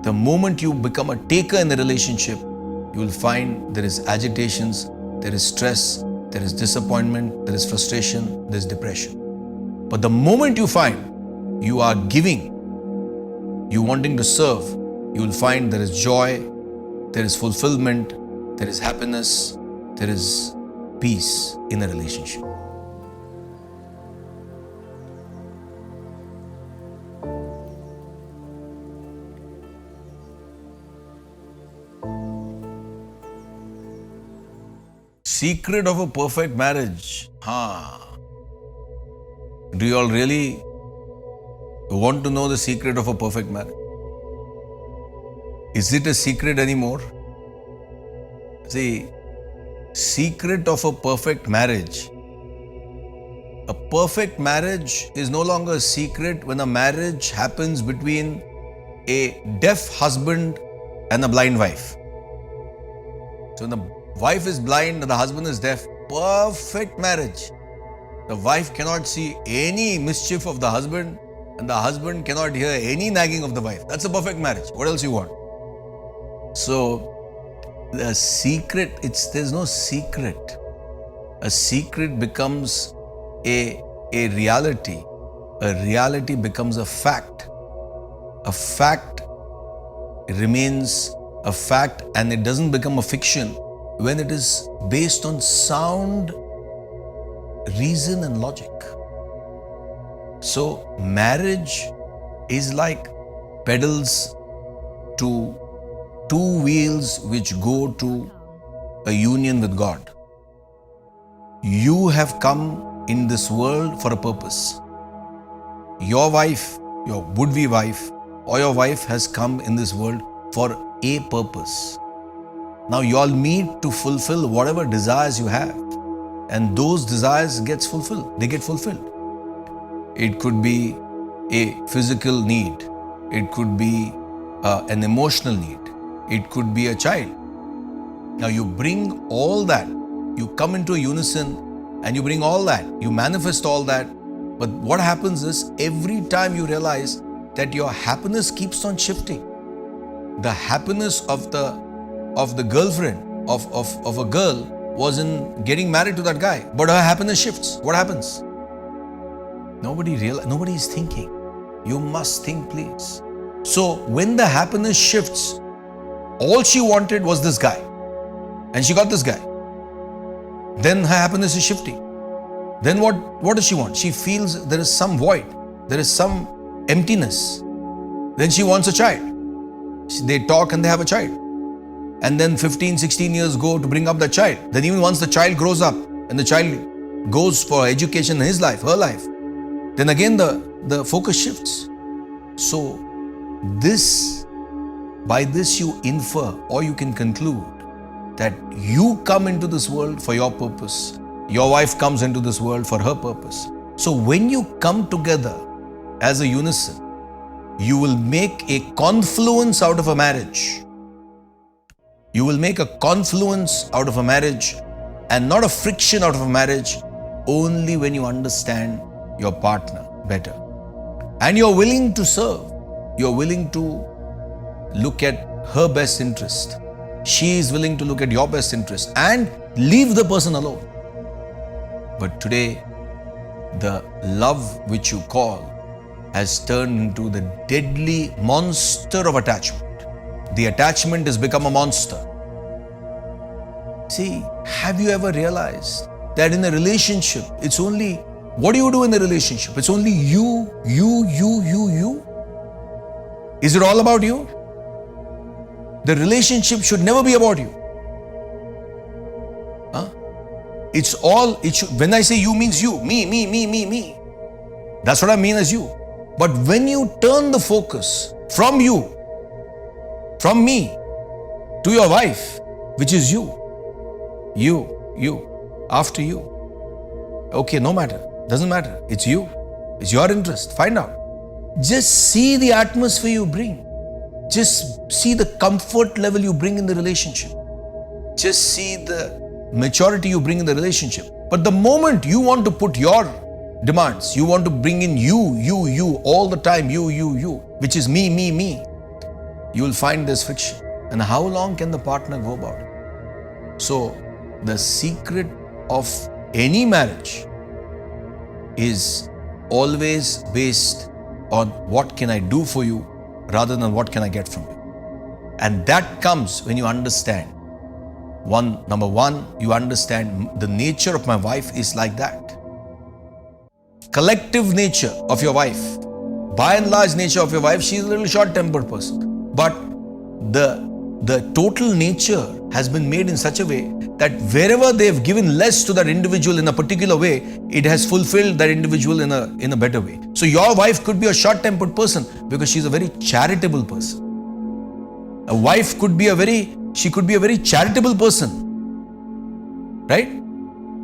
The moment you become a taker in the relationship, you will find there is agitations, there is stress, there is disappointment, there is frustration, there is depression. But the moment you find you are giving, you wanting to serve, you will find there is joy, there is fulfillment, there is happiness, there is peace in a relationship. Secret of a perfect marriage. Do you all really want to know the secret of a perfect marriage? Is it a secret anymore? See, secret of a perfect marriage. A perfect marriage is no longer a secret when a marriage happens between a deaf husband and a blind wife. So when the wife is blind and the husband is deaf, perfect marriage. The wife cannot see any mischief of the husband and the husband cannot hear any nagging of the wife. That's a perfect marriage. What else you want? So, the secret, there's no secret. A secret becomes a reality. A reality becomes a fact. A fact remains a fact and it doesn't become a fiction when it is based on sound reason and logic. So, marriage is like pedals to two wheels which go to a union with God. You have come in this world for a purpose. Your wife, your would-be wife, or your wife has come in this world for a purpose. Now you all meet to fulfill whatever desires you have, and those desires get fulfilled. They get fulfilled. It could be a physical need. It could be an emotional need. It could be a child. Now you bring all that. You come into a unison and you bring all that. You manifest all that. But what happens is every time you realize that your happiness keeps on shifting. The happiness of the girlfriend of a girl was in getting married to that guy, but her happiness shifts. What happens? Nobody is thinking. You must think, please. So when the happiness shifts, all she wanted was this guy, and she got this guy. Then her happiness is shifting. Then what does she want? She feels there is some void, there is some emptiness. Then she wants a child. They talk and they have a child. And then 15, 16 years go to bring up the child. Then even once the child grows up and the child goes for education in his life, her life, then again the focus shifts. So by this you infer or you can conclude that you come into this world for your purpose. Your wife comes into this world for her purpose. So when you come together as a unison, you will make a confluence out of a marriage. You will make a confluence out of a marriage and not a friction out of a marriage only when you understand your partner better. And you're willing to serve. You're willing to look at her best interest. She is willing to look at your best interest and leave the person alone. But today, the love which you call has turned into the deadly monster of attachment. The attachment has become a monster. See, have you ever realized that in a relationship, it's only, what do you do in the relationship? It's only you. Is it all about you? The relationship should never be about you. When I say you means you, me. That's what I mean as you. But when you turn the focus from you, from me, to your wife, which is you, after you. Okay, no matter, doesn't matter. It's you. It's your interest. Find out. Just see the atmosphere you bring. Just see the comfort level you bring in the relationship. Just see the maturity you bring in the relationship. But the moment you want to put your demands, you want to bring in you all the time, you, which is me, you will find this friction. And how long can the partner go about it? So, the secret of any marriage is always based on what can I do for you rather than what can I get from you. And that comes when you understand. Number one, you understand the nature of my wife is like that. Collective nature of your wife, by and large nature of your wife, she is a little short-tempered person. But the total nature has been made in such a way that wherever they have given less to that individual in a particular way, it has fulfilled that individual in a better way. So your wife could be a short-tempered person because she's a very charitable person. A wife could be a very charitable person, right?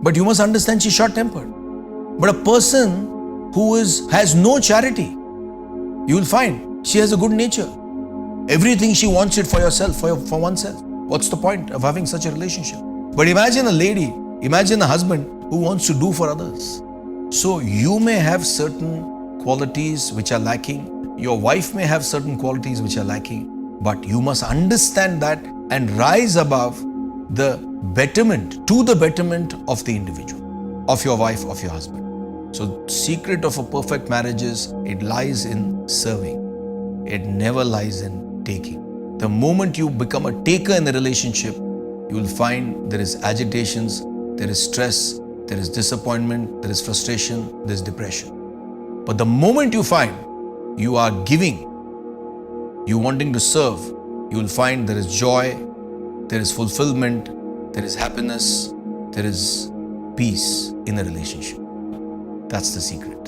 But you must understand she's short-tempered. But a person who has no charity, you will find she has a good nature. Everything she wants it for yourself, for oneself. What's the point of having such a relationship? But imagine a husband who wants to do for others. So you may have certain qualities which are lacking. Your wife may have certain qualities which are lacking. But you must understand that and rise above to the betterment of the individual, of your wife, of your husband. So secret of a perfect marriage is, it lies in serving. It never lies in taking. The moment you become a taker in the relationship, you will find there is agitations, there is stress, there is disappointment, there is frustration, there is depression. But the moment you find you are giving, you wanting to serve, you will find there is joy, there is fulfillment, there is happiness, there is peace in the relationship. That's the secret.